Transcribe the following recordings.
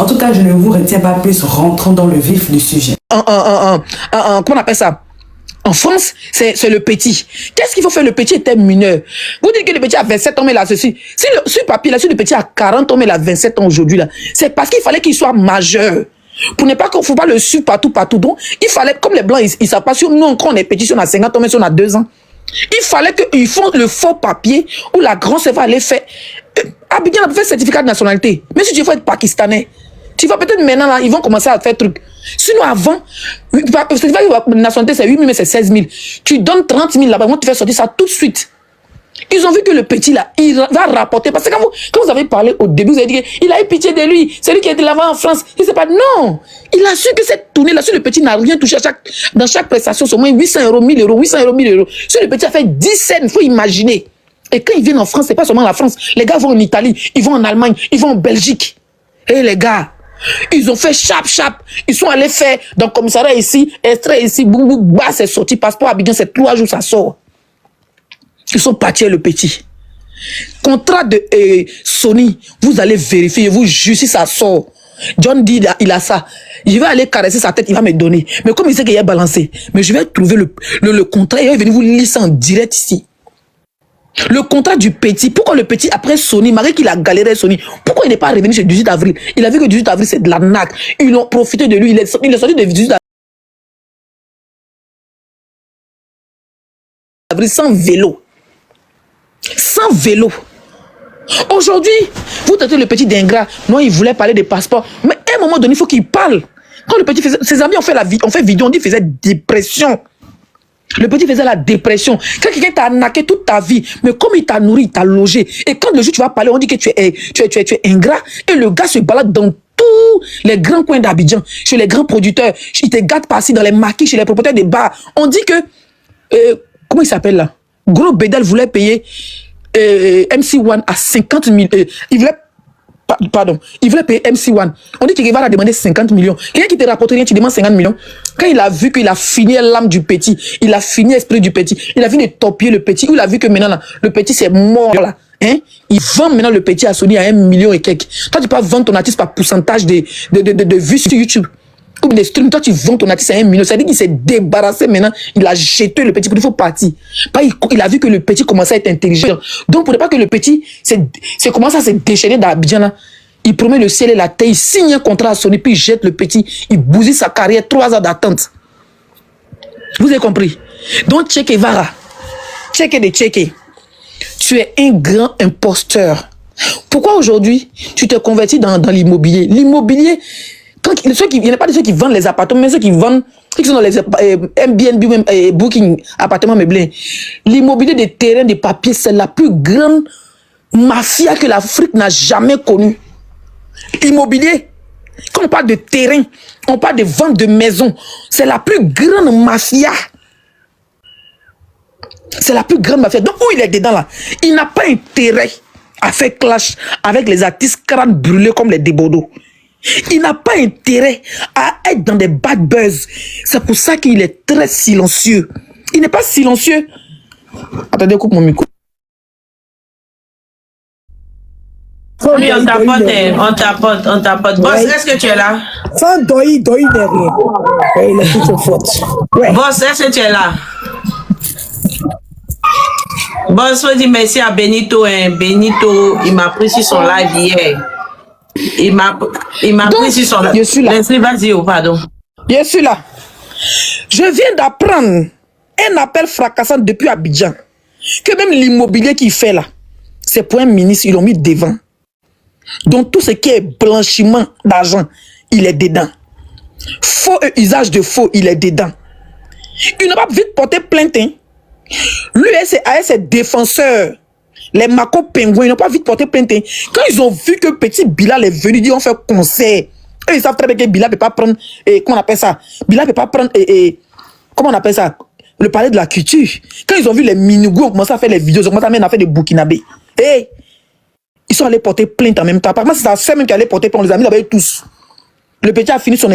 En tout cas, je ne vous retiens pas plus, rentrons dans le vif du sujet. Comment on appelle ça? En France, c'est le petit. Qu'est-ce qu'il faut faire? Le petit était mineur. Vous dites que le petit a 27 ans, mais là, ceci. Si sur le papier, là, si le petit a 40 ans, mais il a 27 ans aujourd'hui, là, c'est parce qu'il fallait qu'il soit majeur. Pour ne pas qu'on ne faut pas le suivre partout. Donc, il fallait, comme les Blancs, ils ne savent pas si nous, quand on est petit, si on a 50 ans, mais si on a 2 ans. Il fallait qu'ils font le faux papier où la grande sœur va aller faire. Abidjan a fait certificat de nationalité. Mais si tu veux être pakistanais, tu vas peut-être maintenant, là, ils vont commencer à faire truc. Sinon, avant, le certificat de nationalité, c'est 8 000, mais c'est 16 000. Tu donnes 30 000 là-bas, ils vont te faire sortir ça tout de suite. Ils ont vu que le petit là, il va rapporter. Parce que quand vous avez parlé au début, vous avez dit qu'il a eu pitié de lui. C'est lui qui a été là-bas en France. Il ne sait pas. Non. Il a su que cette tournée là, si le petit n'a rien touché dans chaque prestation, c'est au moins 800 euros, 1000 euros, 800 euros, 1000 euros. Si le petit a fait 10 scènes, il faut imaginer. Et quand ils viennent en France, c'est pas seulement la France. Les gars vont en Italie, ils vont en Allemagne, ils vont en Belgique. Et les gars, ils ont fait chap. Ils sont allés faire dans le commissariat ici, extrait ici, boum, boum, bah, c'est sorti. Passeport Abidjan, c'est 3 jours, ça sort. Ils sont partis le petit. Contrat de Sony, vous allez vérifier, je vous jure si ça sort. John dit, il a ça. Je vais aller caresser sa tête, il va me donner. Mais comme il sait qu'il a balancé, mais je vais trouver le contrat et il va venir vous lire ça en direct ici. Le contrat du petit, pourquoi le petit, après Sony, malgré qu'il a galéré Sony, pourquoi il n'est pas revenu chez 18 avril? Il a vu que 18 avril, c'est de la naque. Ils ont profité de lui, il est sorti de 18 avril sans vélo. Sans vélo. Aujourd'hui, vous traitez le petit d'ingrat. Non, il voulait parler des passeports. Mais à un moment donné, il faut qu'il parle. Quand le petit faisait, ses amis ont fait vidéo, on dit qu'il faisait dépression. Le petit faisait la dépression. Quand quelqu'un t'a arnaqué toute ta vie, mais comme il t'a nourri, il t'a logé. Et quand le jour tu vas parler, on dit que tu es ingrat. Et le gars se balade dans tous les grands coins d'Abidjan, chez les grands producteurs. Il te gâte par-ci dans les maquis, chez les propriétaires de bars. On dit que, comment il s'appelle là? Gros Bédel voulait payer MC1 à 50 000. Il voulait payer MC1. On dit qu'il va la demander 50 millions. Quelqu'un qui te rapporte rien, tu demandes 50 millions. Quand il a vu qu'il a fini l'âme du petit, il a fini l'esprit du petit, il a fini de topier le petit, il a vu que maintenant, là, le petit c'est mort là. Hein? Il vend maintenant le petit à Sony à 1 million et quelques. Toi, tu peux vendre ton artiste par pourcentage de vues sur YouTube. Ou des streams, toi tu vends ton artiste à 1 million. C'est-à-dire qu'il s'est débarrassé maintenant. Il a jeté le petit. Il faut partir. Il a vu que le petit commençait à être intelligent. Donc pour ne pas que le petit c'est commencé à se déchaîner d'Abidjan là. Il promet le ciel et la terre. Il signe un contrat à Sony. Puis il jette le petit. Il bousille sa carrière. 3 ans d'attente. Vous avez compris? Donc Che Guevara. Checké. Tu es un grand imposteur. Pourquoi aujourd'hui tu t'es converti dans l'immobilier? L'immobilier, il n'y a pas de ceux qui vendent les appartements, mais ceux qui vendent, qui sont dans les Airbnb, même Booking, appartements meublés. L'immobilier des terrains, des papiers, c'est la plus grande mafia que l'Afrique n'a jamais connue. Immobilier, quand on parle de terrain, on parle de vente de maisons, c'est la plus grande mafia. C'est la plus grande mafia. Donc où il est dedans là, il n'a pas intérêt à faire clash avec les artistes crânes brûlés comme les Débordeaux. Il n'a pas intérêt à être dans des bad buzz. C'est pour ça qu'il est très silencieux. Il n'est pas silencieux. Attendez, coupe mon micro. Oui, on tapote. Boss, est-ce que tu es là? Sans doi derrière. Il est tout faute. Ouais. Boss, est-ce que tu es là? Boss, faut dire merci à Benito. Benito, il m'a pris sur son live hier. Il m'a pris sur son live. Je suis là. Vas-y, pardon. Je suis là. Je viens d'apprendre un appel fracassant depuis Abidjan. Que même l'immobilier qu'il fait là, c'est pour un ministre, ils l'ont mis devant. Donc tout ce qui est blanchiment d'argent, il est dedans. Faux et usage de faux, il est dedans. Il n'a pas vite porté plainte. Hein. Lui et ses défenseurs, les Mako Pingouins, ils n'ont pas vite porté plainte. Hein. Quand ils ont vu que petit Bilal est venu dire on fait concert, eux, ils savent très bien que Bilal ne peut pas prendre, comment on appelle ça? Bilal ne peut pas prendre, comment on appelle ça? Le palais de la culture. Quand ils ont vu les Minugou, ont commencé à faire les vidéos, ils ont commencé à faire des Burkinabé. Et ils sont allés porter plainte en même temps. Par contre, c'est sa soeur même qui allait porter plainte. On les a mis là-bas tous. Le petit a fini son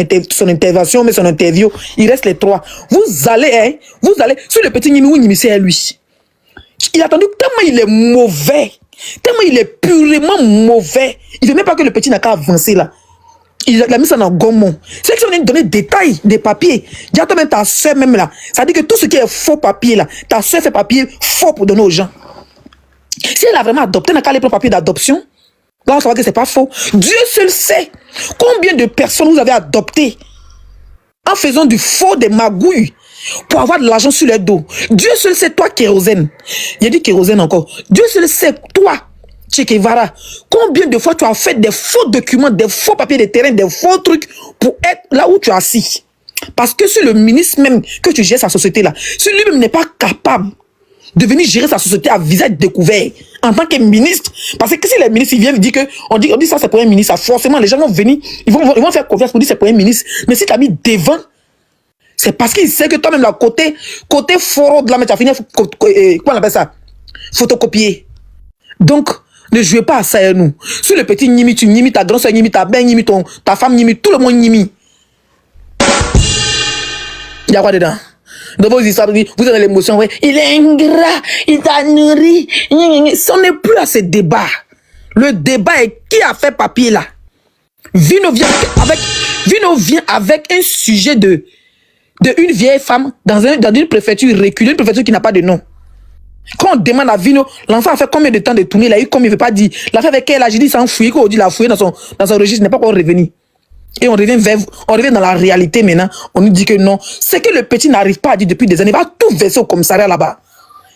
intervention, mais son interview. Il reste les 3. Vous allez, sur le petit Nimou, c'est lui. Il a attendu tellement il est mauvais. Tellement il est purement mauvais. Il ne veut même pas que le petit n'a qu'à avancer là. Il a mis ça dans Gaumont. C'est qu'ils ont donné des détails, des papiers. Dis à toi-même, ta soeur même là. Ça dit que tout ce qui est faux papier là, ta soeur fait papier faux pour donner aux gens. Si elle a vraiment adopté, elle n'a qu'à aller prendre papier d'adoption. Là, on saura que c'est pas faux. Dieu seul sait combien de personnes vous avez adoptées en faisant du faux, des magouilles pour avoir de l'argent sur les dos. Dieu seul sait, toi, Kérosène. Il a dit Kérosène encore. Dieu seul sait, toi, Che Guevara, combien de fois tu as fait des faux documents, des faux papiers de terrain, des faux trucs pour être là où tu es assis. Parce que si le ministre même que tu gères sa société là, si lui-même n'est pas capable de venir gérer sa société à visage découvert en tant que ministre, parce que si les ministres ils viennent dire que on dit ça c'est pour un ministre, forcément les gens vont venir, ils vont faire confiance pour dire c'est pour un ministre. Mais si tu as mis devant, c'est parce qu'il sait que toi-même là côté fraude là, mais tu as fini quoi on appelle ça, photocopier. Donc ne jouez pas à ça et nous. Si le petit Nimi, tu Nimi, ta grand-soeur Nimi, ta belle Nimi, ta femme Nimi, tout le monde Nimi. Il y a quoi dedans? Dans vos histoires, vous êtes dans l'émotion, ouais. Il est ingrat, il t'a nourri. On n'est plus à ce débat. Le débat est qui a fait papier là. Vino vient avec un sujet de une vieille femme dans une préfecture reculée, une préfecture qui n'a pas de nom. Quand on demande à Vino, l'enfant a fait combien de temps de tourner, il a eu combien, il ne veut pas dire. L'affaire avec elle, j'ai dit, ça enfouillé, qu'on dit, il a fouillé dans son registre, il n'est pas encore revenu. Et on revient dans la réalité maintenant. On nous dit que non. C'est que le petit n'arrive pas à dire depuis des années. Il va tout verser au commissariat là-bas.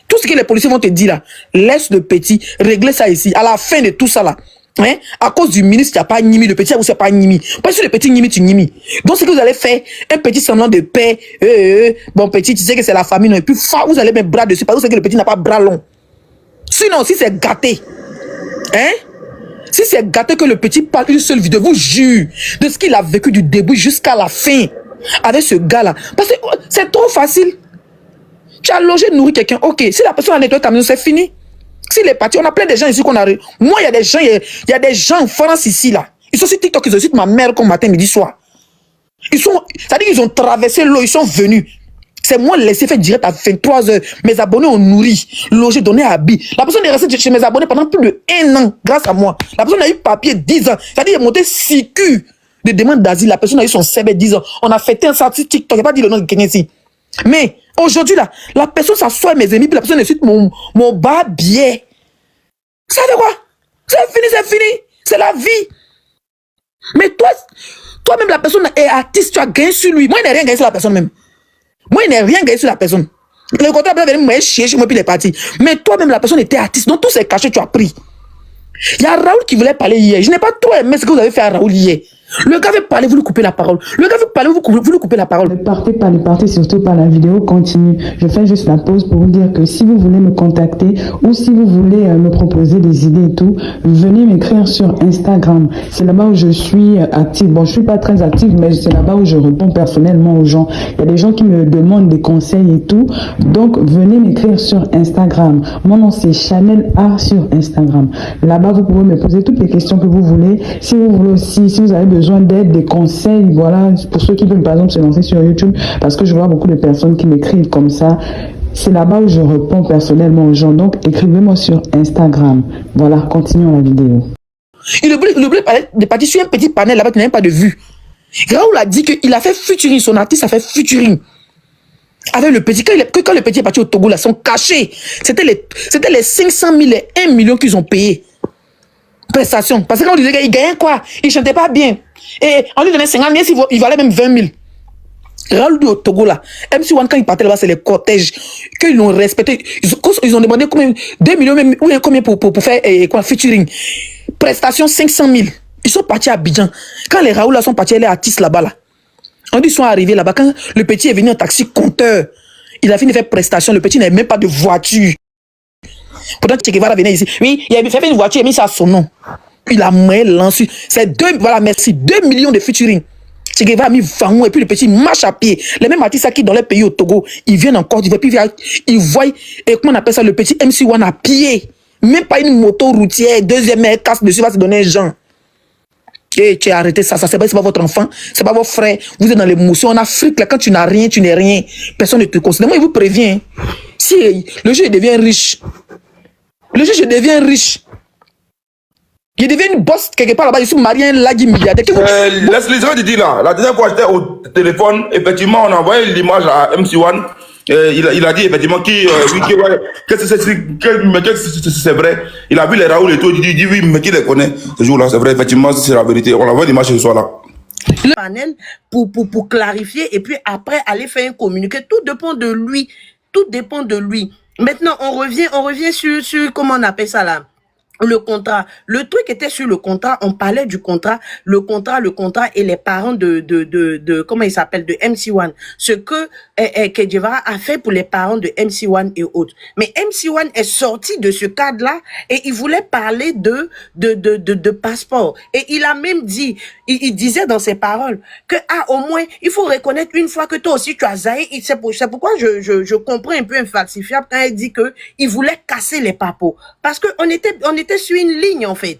Tout ce que les policiers vont te dire là, laisse le petit régler ça ici. À la fin de tout ça là, hein, à cause du ministre, il n'y a pas Nimi. Le petit, vous c'est pas Nimi. Parce que le petit Nimi, tu Nimi. Donc, c'est que vous allez faire un petit semblant de paix. Bon, petit, tu sais que c'est la famille. Non, et puis, vous allez mettre bras dessus. Parce que vous savez que le petit n'a pas bras long. Sinon, si c'est gâté, hein? Si c'est gâté que le petit parle une seule vidéo, vous jure de ce qu'il a vécu du début jusqu'à la fin avec ce gars-là. Parce que c'est trop facile. Tu as logé, nourri quelqu'un. Ok, si la personne a nettoyé ta maison, c'est fini. S'il est parti, on a plein de gens ici qu'on a... Moi, il y a des gens en France ici, là. Ils sont sur TikTok, ils citent ma mère comme matin, midi, soir. C'est-à-dire qu'ils ont traversé l'eau, ils sont venus. C'est moi laissé faire direct à 23 heures. Mes abonnés ont nourri, logé, donné habit. La personne est restée chez mes abonnés pendant plus de 1 an grâce à moi. La personne a eu papier 10 ans. C'est-à-dire qu'il est monté 6 culs de demande d'asile. La personne a eu son CB 10 ans. On a fêté un sorti TikTok. Je n'ai pas dit le nom de quelqu'un ici. Mais aujourd'hui, là, la personne s'assoit mes amis, puis la personne suite mon bas biais. Vous savez quoi? C'est fini. C'est la vie. Mais toi-même, la personne est artiste, tu as gagné sur lui. Moi, je n'ai rien gagné sur la personne même. Moi, il n'ai rien gagné sur la personne. Le comptable est venu me chier chez moi, puis il est parti. Mais toi-même, la personne était artiste. Donc, tous ces cachets, tu as pris. Il y a Raoul qui voulait parler hier. Je n'ai pas trop aimé ce que vous avez fait à Raoul hier. Le gars veut parler, vous lui coupez la parole. Le gars veut parler, vous lui coupez la parole. Ne partez surtout pas, la vidéo continue. Je fais juste la pause pour vous dire que si vous voulez me contacter ou si vous voulez me proposer des idées et tout, venez m'écrire sur Instagram. C'est là-bas où je suis active. Bon, je suis pas très active, mais c'est là-bas où je réponds personnellement aux gens. Il y a des gens qui me demandent des conseils et tout. Donc, venez m'écrire sur Instagram. Mon nom, c'est Chanel A sur Instagram. Là-bas, vous pouvez me poser toutes les questions que vous voulez. Si vous voulez aussi, si vous avez besoin d'aide, des conseils, voilà, pour ceux qui veulent par exemple se lancer sur YouTube, parce que je vois beaucoup de personnes qui m'écrivent comme ça. C'est là-bas où je réponds personnellement aux gens. Donc, écrivez-moi sur Instagram. Voilà, continuons la vidéo. Il oublie de partir sur un petit panel là-bas qui n'a même pas de vue. Raoul a dit qu'il a fait featuring, son artiste a fait featuring avec le petit. Quand le petit est parti au Togo, là, ils sont cachés. C'était les 500 000 et 1 million qu'ils ont payé. Prestation. Parce que quand on disait qu'il gagnait quoi? Il chantait pas bien. Et on lui donnait 50 000, il valait même 20 000. Raoul au Togo là, MC1 quand il partait là-bas, c'est les cortèges qu'ils l'ont respecté. Ils ont demandé combien, 2 millions même, ou combien pour faire quoi, featuring. Prestation 500 000. Ils sont partis à Abidjan. Quand les Raoul là sont partis, les artistes là-bas là. On dit ils sont arrivés là-bas. Quand le petit est venu en taxi compteur, il a fini de faire prestation. Le petit n'avait même pas de voiture. Pourtant, Che Guevara venait ici. Oui, il a fait une voiture, il a mis ça à son nom. Il a lancé. C'est 2 millions de featuring. Che Guevara a mis Vangou et puis le petit marche à pied. Les mêmes artistes qui dans les pays au Togo, ils viennent encore, ils voient, et comment on appelle ça, le petit MC1 à pied. Même pas une moto routière, deuxième air, casse dessus, va se donner un gens. Et tu as arrêté ça, c'est pas votre enfant, c'est pas votre frère. Vous êtes dans l'émotion. En Afrique, là, quand tu n'as rien, tu n'es rien. Personne ne te considère. Moi, il vous prévient. Si le jeu devient riche, Je deviens une boss quelque part là-bas, je suis marié à un lagui milliardaire. Laisse les gens te dire là. La dernière fois j'étais au téléphone, effectivement, on a envoyé l'image à MC1. Il a dit effectivement que c'est vrai. Il a vu les Raoul et tout, il dit oui, mais qui les connaît ce jour-là, c'est vrai, effectivement, c'est la vérité. On envoie l'image ce soir-là. Le panel pour clarifier et puis après aller faire un communiqué. Tout dépend de lui. Tout dépend de lui. Maintenant, on revient sur comment on appelle ça là. Le contrat. Le truc était sur le contrat. On parlait du contrat. Le contrat et les parents de comment il s'appelle, de MC1. Ce que Kedjevara a fait pour les parents de MC1 et autres. Mais MC1 est sorti de ce cadre-là et il voulait parler de passeport. Et il a même dit, il disait dans ses paroles que, au moins, il faut reconnaître une fois que toi aussi tu as zaï. C'est pourquoi je comprends un peu infalsifiable quand il dit que il voulait casser les papos. Parce que on était sur une ligne, en fait.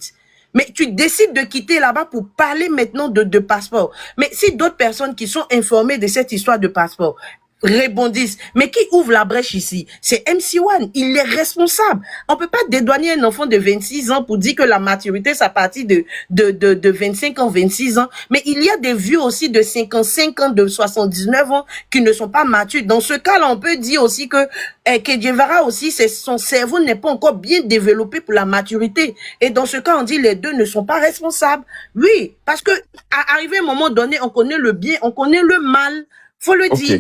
Mais tu décides de quitter là-bas pour parler maintenant de passeport. Mais si d'autres personnes qui sont informées de cette histoire de passeport rebondissent, mais qui ouvre la brèche ici? C'est MC1, il est responsable. On peut pas dédouaner un enfant de 26 ans pour dire que la maturité, c'est à partir de 25 ans, 26 ans. Mais il y a des vieux aussi de 55 ans, de 79 ans qui ne sont pas matures. Dans ce cas-là, on peut dire aussi que Kedjevara aussi, son cerveau n'est pas encore bien développé pour la maturité. Et dans ce cas, on dit les deux ne sont pas responsables. Oui, parce que à arriver à un moment donné, on connaît le bien, on connaît le mal. Faut le dire.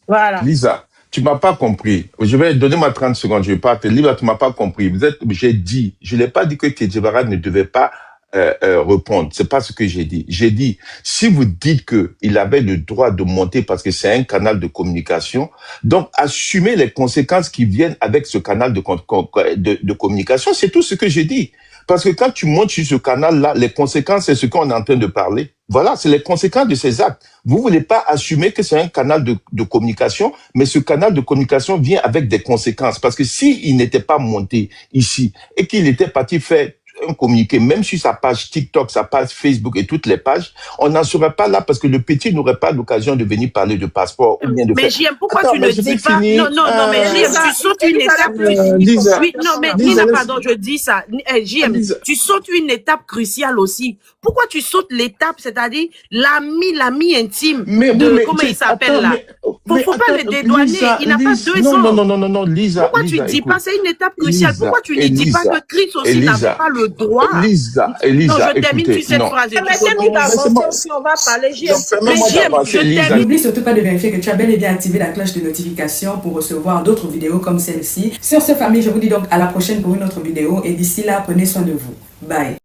Voilà. Lisa, tu m'as pas compris. Je vais donner ma 30 secondes, je vais pas te lire, tu m'as pas compris. J'ai dit, je l'ai pas dit que Kedjevara ne devait pas répondre. C'est pas ce que j'ai dit. J'ai dit, si vous dites que il avait le droit de monter parce que c'est un canal de communication, donc assumez les conséquences qui viennent avec ce canal de communication. C'est tout ce que j'ai dit. Parce que quand tu montes sur ce canal-là, les conséquences, c'est ce qu'on est en train de parler. Voilà, c'est les conséquences de ces actes. Vous voulez pas assumer que c'est un canal de communication, mais ce canal de communication vient avec des conséquences. Parce que s'il n'était pas monté ici et qu'il était parti faire un communiqué, même sur sa page TikTok, sa page Facebook et toutes les pages, on n'en serait pas là parce que le petit n'aurait pas l'occasion de venir parler de passeport ou bien de mais faire... JM, pourquoi tu ne dis pas... Non, mais JM, tu sautes une étape... Lisa, oui, non, mais Lisa, pardon, je dis ça. JM, tu sautes une étape cruciale aussi. Pourquoi tu sautes l'étape, c'est-à-dire l'ami intime de... Comment il s'appelle là? Faut pas le dédouaner, Lisa, il n'a pas 2 ans. Non, Lisa. Pourquoi tu dis pas, c'est une étape cruciale? Pourquoi tu ne dis pas que Chris aussi n'avait pas le droit? Elisa, non, je termine sur cette phrase. Si on va parler, N'oublie surtout pas de vérifier que tu as bel et bien activé la cloche de notification pour recevoir d'autres vidéos comme celle-ci. Sur ce, famille, je vous dis donc à la prochaine pour une autre vidéo et d'ici là, prenez soin de vous. Bye.